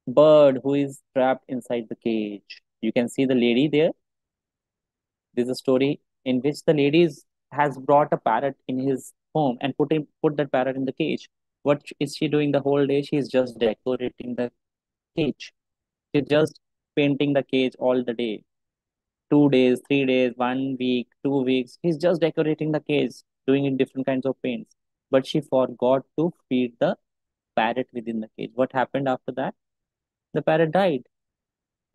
bird who is trapped inside the cage. You can see the lady there. There's a story in which the lady has brought a parrot in his home and put that parrot in the cage. What is she doing the whole day? She's just decorating the cage. She's just painting the cage all the day. 2 days, 3 days, 1 week, 2 weeks. He's just decorating the cage, doing it different kinds of paints. But she forgot to feed the parrot within the cage. What happened after that? The parrot died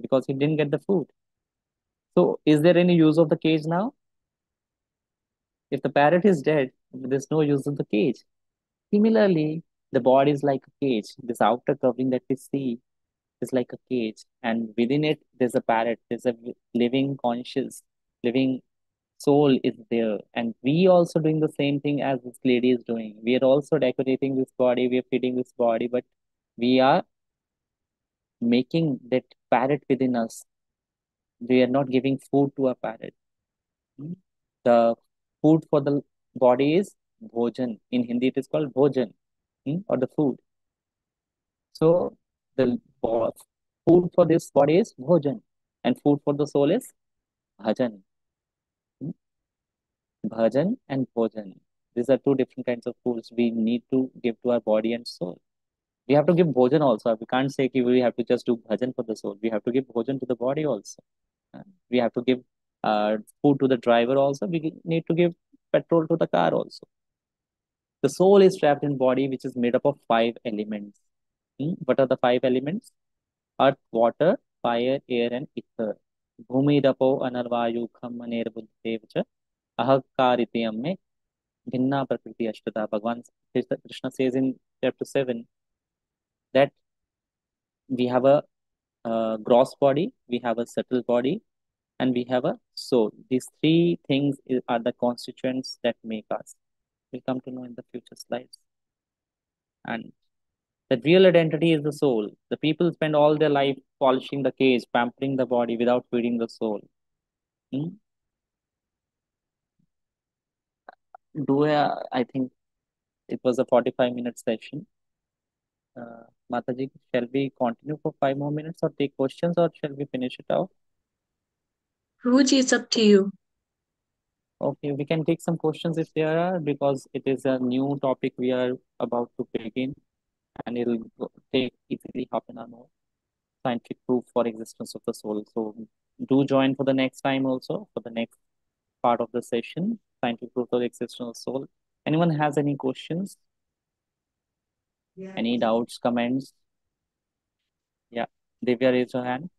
because he didn't get the food. So, is there any use of the cage now? If the parrot is dead, there's no use of the cage. Similarly, the body is like a cage. This outer covering that we see is like a cage, and within it, there's a parrot. There's a living, conscious, living soul is there, and we also doing the same thing as this lady is doing. We are also decorating this body. We are feeding this body, but we are making that parrot within us. We are not giving food to a parrot. Hmm? The food for the body is bhojan. In Hindi, it is called bhojan, or the food. So the food for this body is bhojan, and food for the soul is bhajan. Hmm? Bhajan and bhojan. These are two different kinds of foods we need to give to our body and soul. We have to give bhojan also. We can't say we have to just do bhajan for the soul. We have to give bhojan to the body also. We have to give food to the driver also. We need to give petrol to the car also. The soul is trapped in body, which is made up of five elements. What are the five elements? Earth, water, fire, air, and ether. Bhumi, Dapo, Anarvayu, Kham, Aner, Buddha, Dev, Ahakkaritiyam में भिन्ना प्रकृति अष्टधा. Bhagwan Krishna says in chapter 7 that We have a gross body, we have a subtle body, and we have a soul. These three things are the constituents that make us. We'll come to know in the future slides. And the real identity is the soul. The people spend all their life polishing the cage, pampering the body without feeding the soul. Hmm? I think it was a 45-minute session. Mataji, shall we continue for 5 more minutes or take questions, or shall we finish it out? Prabhuji, it's up to you. Okay, we can take some questions if there are, because it is a new topic we are about to begin, and take easily half an hour more. Scientific proof for existence of the soul. So do join for the next time also, for the next part of the session, scientific proof of existence of soul. Anyone has any questions? Any doubts, comments? Yeah, Divya, raise your hand.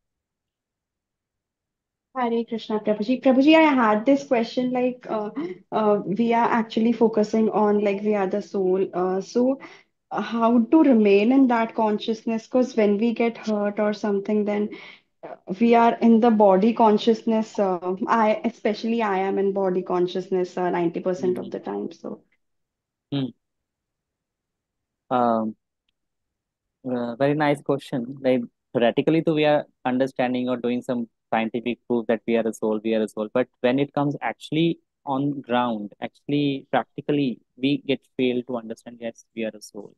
Hare Krishna, Prabhuji. Prabhuji, I had this question like we are actually focusing on like we are the soul. So how to remain in that consciousness? Because when we get hurt or something, then we are in the body consciousness. Especially I am in body consciousness 90% of Mhm. the time. So Hmm. Um, very nice question. Like theoretically, we are understanding or doing some scientific proof that we are a soul, we are a soul. But when it comes actually on ground, actually practically, we get failed to understand. Yes, we are a soul.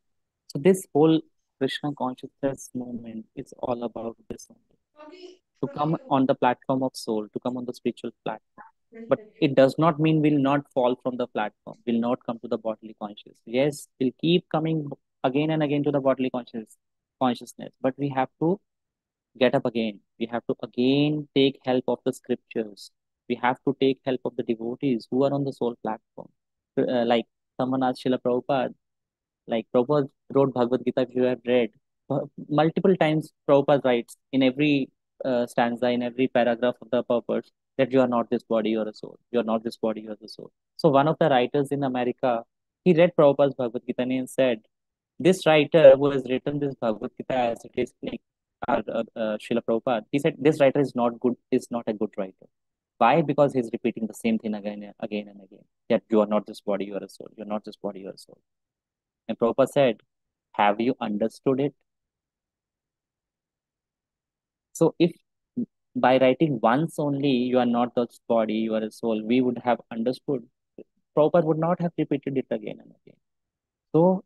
So this whole Krishna consciousness movement is all about this only. To come on the platform of soul, to come on the spiritual platform. But it does not mean we'll not fall from the platform, will not come to the bodily consciousness. Yes, we'll keep coming again and again to the bodily consciousness, but we have to get up again. We have to again take help of the scriptures. We have to take help of the devotees who are on the soul platform. Like someone asked Srila Prabhupada, like Prabhupada wrote Bhagavad Gita, if you have read, multiple times Prabhupada writes in every stanza, in every paragraph of the purpose, that you are not this body, you are a soul. You are not this body, you are the soul. So one of the writers in America, he read Prabhupada's Bhagavad Gita and said, this writer who has written this Bhagavad Gita as it is, like Srila Prabhupada, he said, this writer is not good, is not a good writer. Why? Because he's repeating the same thing again, again and again. That you are not this body, you are a soul. You are not this body, you are a soul. And Prabhupada said, have you understood it? So if by writing once only, you are not this body, you are a soul, we would have understood. Prabhupada would not have repeated it again and again. So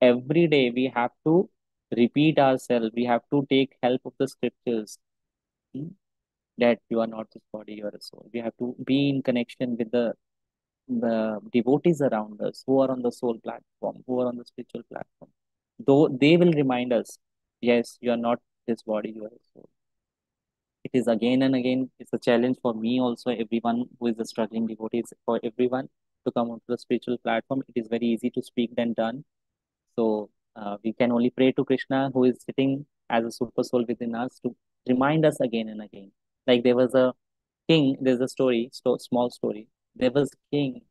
every day we have to repeat ourselves. We have to take help of the scriptures, hmm, that you are not this body, you are a soul. We have to be in connection with the devotees around us who are on the soul platform, who are on the spiritual platform. Though they will remind us, yes, you are not this body, you are a soul. It is again and again, it's a challenge for me also, everyone who is a struggling devotee, for everyone to come onto the spiritual platform. It is very easy to speak than done. So we can only pray to Krishna, who is sitting as a super soul within us, to remind us again and again. Like there was a king, there's a story, small story. There was a king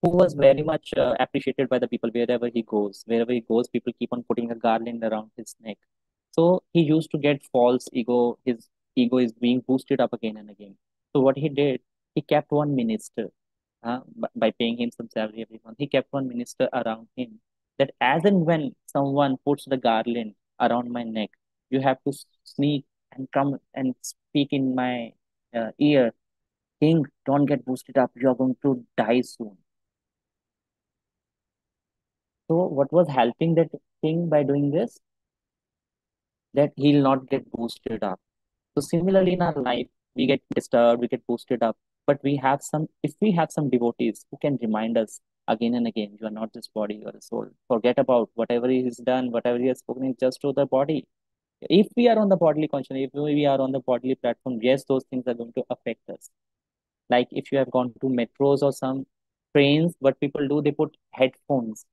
who was very much appreciated by the people wherever he goes. Wherever he goes, people keep on putting a garland around his neck. So he used to get false ego. His ego is being boosted up again and again. So what he did, he kept one minister by paying him some salary every month. He kept one minister around him, that as and when someone puts the garland around my neck, you have to sneak and come and speak in my ear, King, don't get boosted up. You are going to die soon. So what was helping that king by doing this? That he'll not get boosted up. So similarly in our life, we get disturbed, we get boosted up, but if we have some devotees who can remind us again and again, you are not this body, you are a soul. Forget about whatever he has done, whatever he has spoken is just to the body. If we are on the bodily consciousness, if we are on the bodily platform, yes, those things are going to affect us. Like if you have gone to metros or some trains, what people do, they put headphones.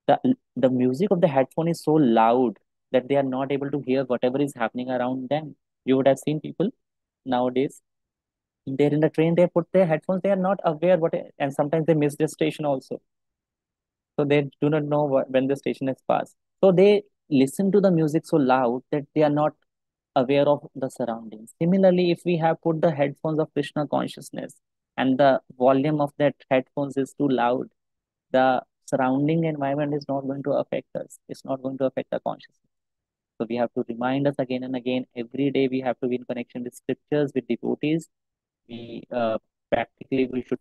The music of the headphone is so loud that they are not able to hear whatever is happening around them. You would have seen people nowadays, they're in the train, they put their headphones, they are not aware and sometimes they miss the station also. So they do not know when the station has passed. So they listen to the music so loud that they are not aware of the surroundings. Similarly, if we have put the headphones of Krishna consciousness and the volume of that headphones is too loud, the surrounding environment is not going to affect us. It's not going to affect our consciousness. So we have to remind us again and again. Every day we have to be in connection with scriptures, with devotees. We practically we should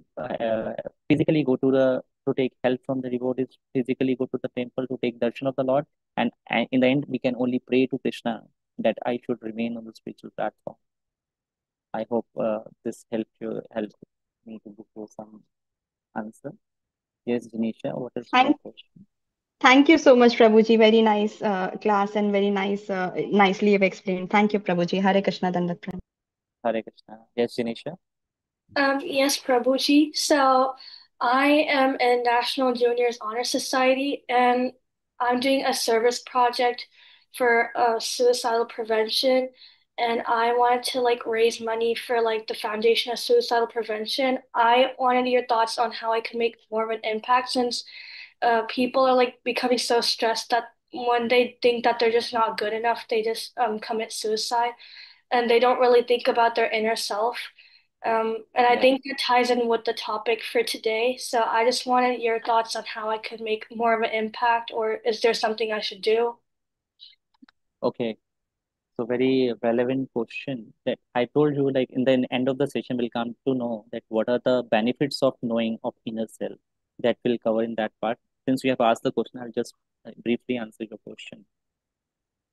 physically go to take help from the devotees. Physically go to the temple to take darshan of the Lord. And in the end, we can only pray to Krishna that I should remain on the spiritual platform. I hope this helped me to give you some answer. Yes, Janisha, what is your Thank, question? thank you so much, Prabhuji. Very nice class and very nicely you've explained. Thank you, Prabhuji. Hare Krishna Dandavat. Hare Krishna. Yes, Janisha. Yes, Prabhuji. So I am in National Juniors Honor Society, and I'm doing a service project for suicidal prevention. And I wanted to like raise money for like the Foundation of Suicidal Prevention. I wanted your thoughts on how I could make more of an impact since people are like becoming so stressed that when they think that they're just not good enough, they just commit suicide and they don't really think about their inner self. And I Yeah. think that ties in with the topic for today. So I just wanted your thoughts on how I could make more of an impact, or is there something I should do? Okay. So very relevant question that I told you, like in the end of the session, we'll come to know that what are the benefits of knowing of inner self. That will cover in that part. Since you have asked the question, I'll just briefly answer your question.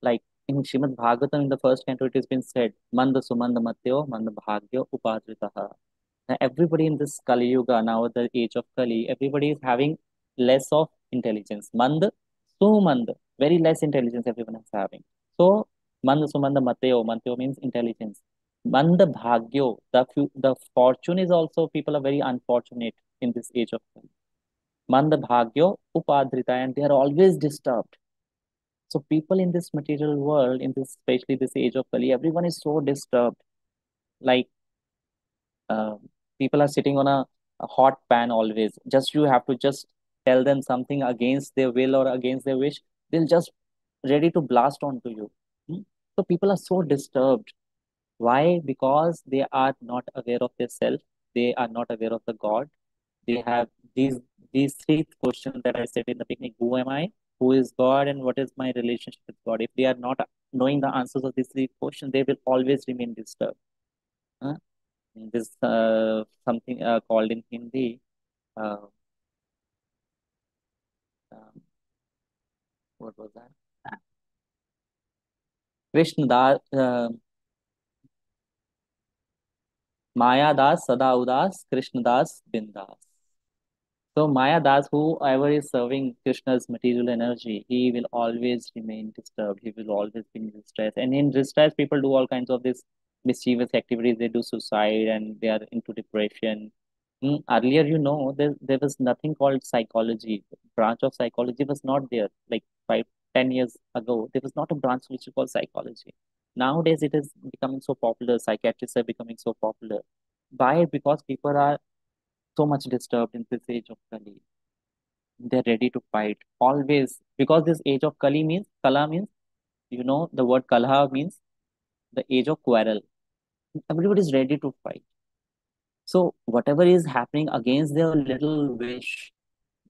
Like in Srimad Bhagavatam, in the first canto, it has been said, Manda Sumanda Matyo, Manda Bhagyo Upadritaha. Now, everybody in this Kali Yuga, now the age of Kali, everybody is having less of intelligence. Mand, Sumand, very less intelligence everyone is having. So, Mand, Sumanda, Mateo means intelligence. Mand, Bhagyo, the fortune is also, people are very unfortunate in this age of Kali. Mand, Bhagyo, Upadrita, and they are always disturbed. So, people in this material world, in this, especially this age of Kali, everyone is so disturbed. Like, uh, people are sitting on a hot pan always. Just you have to just tell them something against their will or against their wish, they'll just ready to blast onto you. Hmm? So people are so disturbed. Why? Because they are not aware of their self. They are not aware of the God. They have these three questions that I said in the beginning. Who am I? Who is God? And what is my relationship with God? If they are not knowing the answers of these three questions, they will always remain disturbed. Huh? This something called in Hindi. Uh, um, what was that? Krishna Das, Maya Das, Sada Udas, Krishna Das, Bindas. So Maya Das, whoever is serving Krishna's material energy, he will always remain disturbed. He will always be in distress. And in distress, people do all kinds of this mischievous activities. They do suicide and they are into depression. Earlier, there was nothing called psychology. Branch of psychology was not there. Like 5, 10 years ago, there was not a branch which is called psychology. Nowadays, it is becoming so popular. Psychiatrists are becoming so popular. Why? Because people are so much disturbed in this age of Kali. They're ready to fight always because this age of Kala means, the word Kala means the age of quarrel. Everybody is ready to fight. So whatever is happening against their little wish,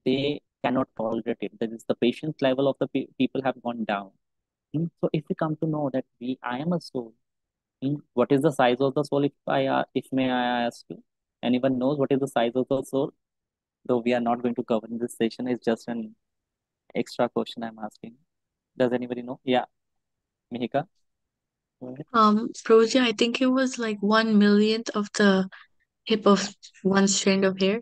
they cannot tolerate it. That is the patience level of the people have gone down. So if we come to know that I am a soul, what is the size of the soul? If may I ask you, anyone knows what is the size of the soul? Though we are not going to cover in this session, it's just an extra question I'm asking. Does anybody know? Yeah, Mihika. Go ahead. Rosie, I think it was like 1 millionth of the tip of one strand of hair.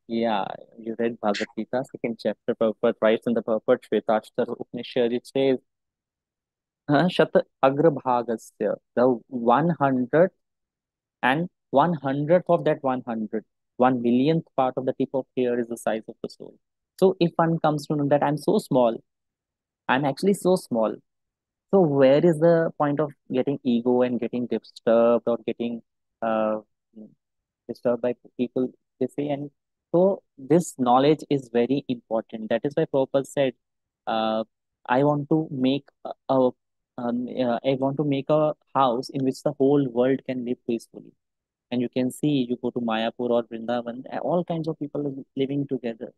Yeah, you read Bhagavad Gita, second chapter. Prabhupada writes in the Prabhupada Shvetashtar Upanishad, it says, Shat Agrabhagasya, the 100th of that 1 millionth part of the tip of hair is the size of the soul. So if one comes to know that I'm so small, I'm actually so small. So where is the point of getting ego and getting disturbed or getting uh, disturbed by people, they say? And so this knowledge is very important. That is why Prabhupada said, uh, I want to make I want to make a house in which the whole world can live peacefully. And you can see, you go to Mayapur or Vrindavan, all kinds of people are living together.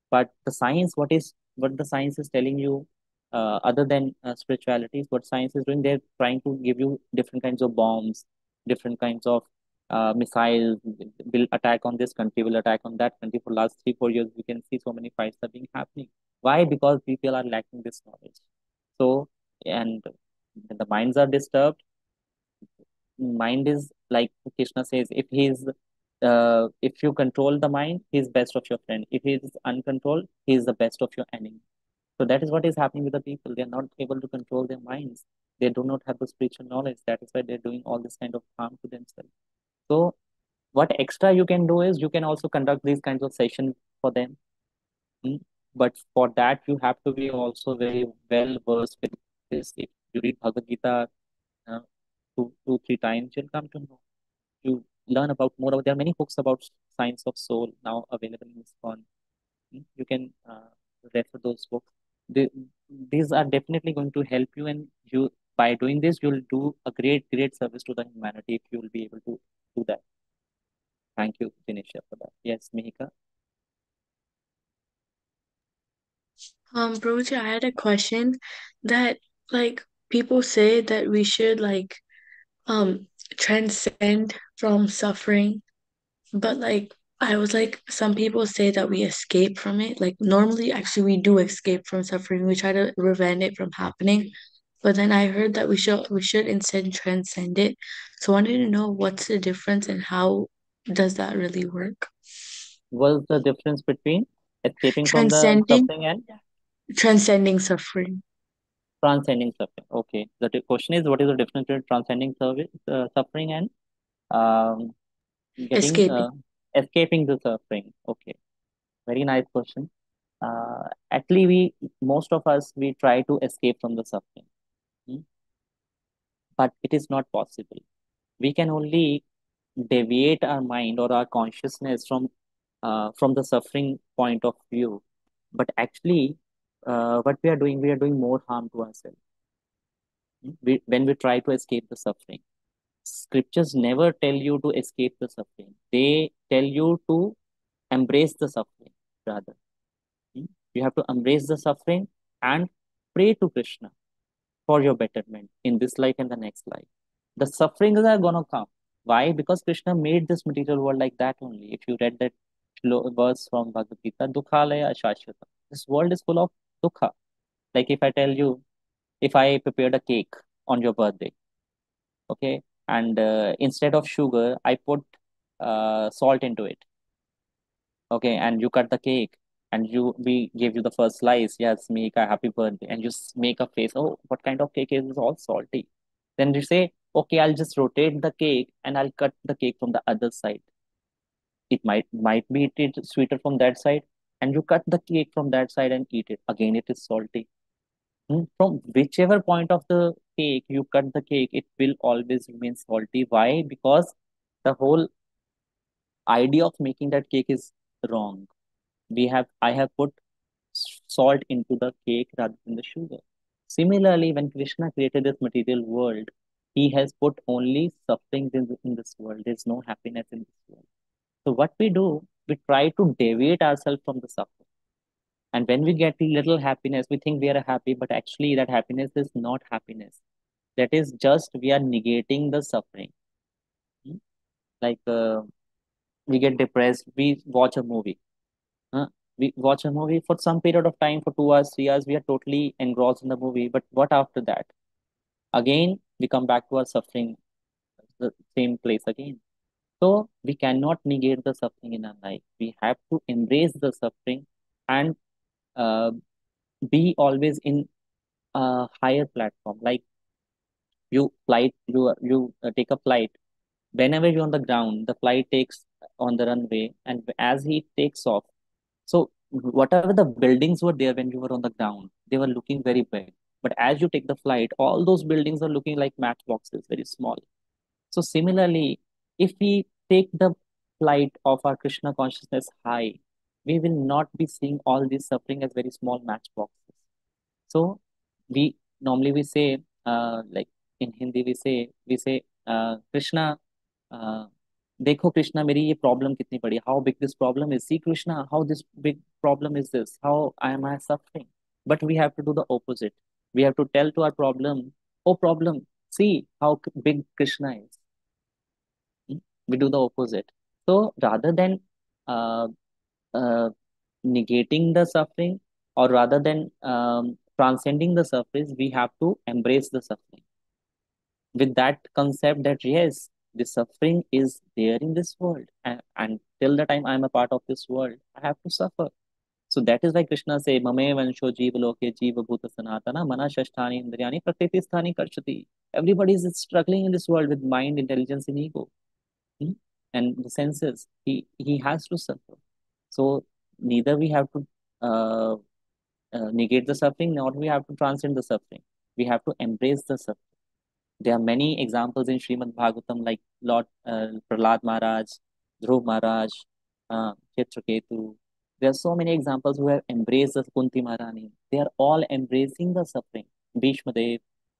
But the science, what the science is telling you, other than spiritualities, what science is doing, they're trying to give you different kinds of bombs, different kinds of missiles will attack on this country, will attack on that country. For last 3 4 years, we can see so many fights are being happening. Why? Because people are lacking this knowledge. So, and when the minds are disturbed, mind is like Krishna says, if you control the mind, he's best of your friend. If he is uncontrolled, he is the best of your enemy. So that is what is happening with the people. They are not able to control their minds. They do not have the spiritual knowledge. That is why they're doing all this kind of harm to themselves. So what extra you can do is you can also conduct these kinds of sessions for them. Hmm? But for that, you have to be also very well versed with this. If you read Bhagavad Gita uh, two, 3 times, you'll come to know. You learn about more about. There are many books about science of soul now available in ISKCON. You can refer those books. They, these are definitely going to help you, and you by doing this, you'll do a great service to the humanity if you'll be able to do that. Thank you, Dinesha, for that. Yes, Mihika. Broji, I had a question that like people say that we should like um transcend from suffering, but like I was like some people say that we escape from it. Like normally actually we do escape from suffering. We try to prevent it from happening. But then I heard that we should instead transcend it. So I wanted to know what's the difference and how does that really work? What's the difference between escaping from the Transcending, suffering and transcending suffering, transcending suffering? Okay. The question is, what is the difference between transcending suffering and um, getting escaping. escaping the suffering? Okay. Very nice question. Actually, most of us, we try to escape from the suffering, hmm, but it is not possible. We can only deviate our mind or our consciousness from the suffering point of view. But actually, what we are doing more harm to ourselves, when we try to escape the suffering. Scriptures never tell you to escape the suffering. They tell you to embrace the suffering, rather. Hmm? You have to embrace the suffering and pray to Krishna for your betterment in this life and the next life. The sufferings are gonna come. Why? Because Krishna made this material world like that only. If you read that verse from Bhagavad Gita, Dukhalaya Shashvata. This world is full of dukha. Like if I tell you, if I prepared a cake on your birthday, okay, and instead of sugar, I put salt into it, okay, and you cut the cake, and we gave you the first slice. Yes, make a happy birthday, and you make a face. Oh, what kind of cake is this? All salty. Then you say, okay, I'll just rotate the cake and I'll cut the cake from the other side. It might be it is sweeter from that side, and you cut the cake from that side and eat it. Again, it is salty. From whichever point of the cake you cut the cake, it will always remain salty. Why? Because the whole idea of making that cake is wrong. I have put salt into the cake rather than the sugar. Similarly, when Krishna created this material world, he has put only sufferings in this world. There's no happiness in this world. So what we do, we try to deviate ourselves from the suffering. And when we get a little happiness, we think we are happy, but actually that happiness is not happiness. That is just we are negating the suffering. Hmm? Like we get depressed, we watch a movie. Huh? We watch a movie for some period of time, for 2 hours, 3 hours, we are totally engrossed in the movie. But what after that? Again, we come back to our suffering, the same place again. So we cannot negate the suffering in our life. We have to embrace the suffering and uh, be always in a higher platform. Like you take a flight. Whenever you're on the ground, the flight takes on the runway, and as he takes off, so whatever the buildings were there when you were on the ground, they were looking very big. But as you take the flight, all those buildings are looking like matchboxes, very small. So similarly, if we take the flight of our Krishna consciousness high, we will not be seeing all this suffering as very small matchboxes. So we normally we say like in Hindi we say Krishna, uh, देखो कृष्णा मेरी ये problem कितनी बड़ी, how big this problem is, see Krishna how this big problem is this, how I am I suffering. But we have to do the opposite. We have to tell to our problem, oh problem, see how big Krishna is. Hmm? We do the opposite. So rather than uh, uh, negating the suffering, or rather than transcending the suffering, we have to embrace the suffering with that concept that yes, the suffering is there in this world, and till the time I'm a part of this world, I have to suffer. So that is why Krishna say, Mame Vansho Jeev Loke Jeeva Bhuta Sanatana Mana Shashtani Indriyani Prakriti Sthani Karshati. Everybody is struggling in this world with mind, intelligence, and ego. Hmm? And the senses. He has to suffer. So neither we have to uh, negate the suffering, nor we have to transcend the suffering. We have to embrace the suffering. There are many examples in Srimad Bhagavatam, like Lord Prahlad Maharaj, Dhruv Maharaj, Chitraketu. There are so many examples who have embraced the Kunti Maharani. They are all embracing the suffering. Bhishma Dev,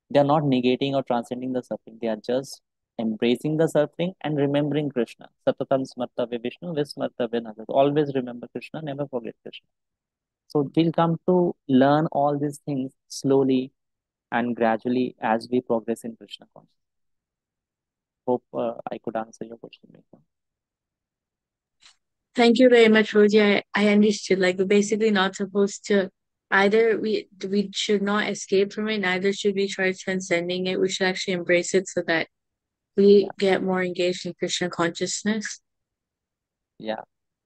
they are not negating or transcending the suffering. They are just embracing the suffering and remembering Krishna. Satatam smartavya Vishnu, vismartavya Nagar. Always remember Krishna, never forget Krishna. So we'll come to learn all these things slowly and gradually as we progress in Krishna consciousness. Hope I could answer your question, Megha. Thank you very much, Roji. I understood. Like we're basically not supposed to either we should not escape from it, neither should we try transcending it. We should actually embrace it so that Yeah, we get more engaged in Krishna consciousness. yeah.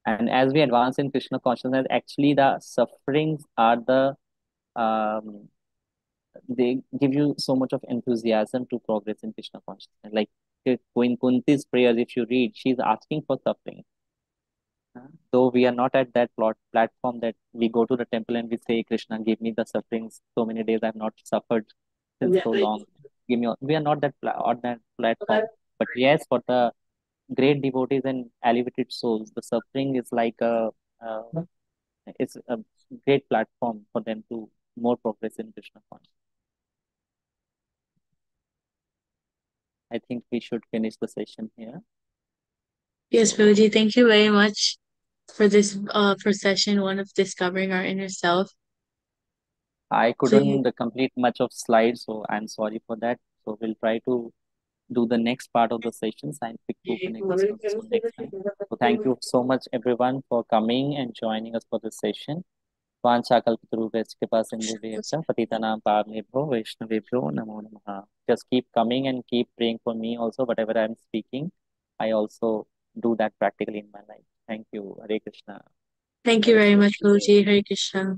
And as we advance in Krishna consciousness, actually the sufferings are um, they give you so much of enthusiasm to progress in Krishna consciousness. Like in Kunti's prayers, if you read, she's asking for suffering. Though we are not at that platform that we go to the temple and we say, Krishna, give me the sufferings. So many days I've not suffered since so long. Give me. We are not on that platform. But yes, for the great devotees and elevated souls, the suffering is like uh, it's a great platform for them to more progress in Krishna consciousness. I think we should finish the session here. Yes, So Roji, thank you very much for this for session one of discovering our inner self. I So you, couldn't complete much of slides, so I'm sorry for that. So we'll try to do the next part of the session, scientific proof and existence, so next time. So thank you so much everyone for coming and joining us for this session. वाञ्छाकल्पतरुभ्यश्च कृपासिन्धुभ्यश्च पतितानां पावनेभ्यो वैष्णवेभ्यो नमो नमः. Just keep coming and keep praying for me also. Whatever I'm speaking, I also do that practically in my life. Thank you. Hare Krishna. thank you Have a very much, beautiful day. Roji. Hare Krishna.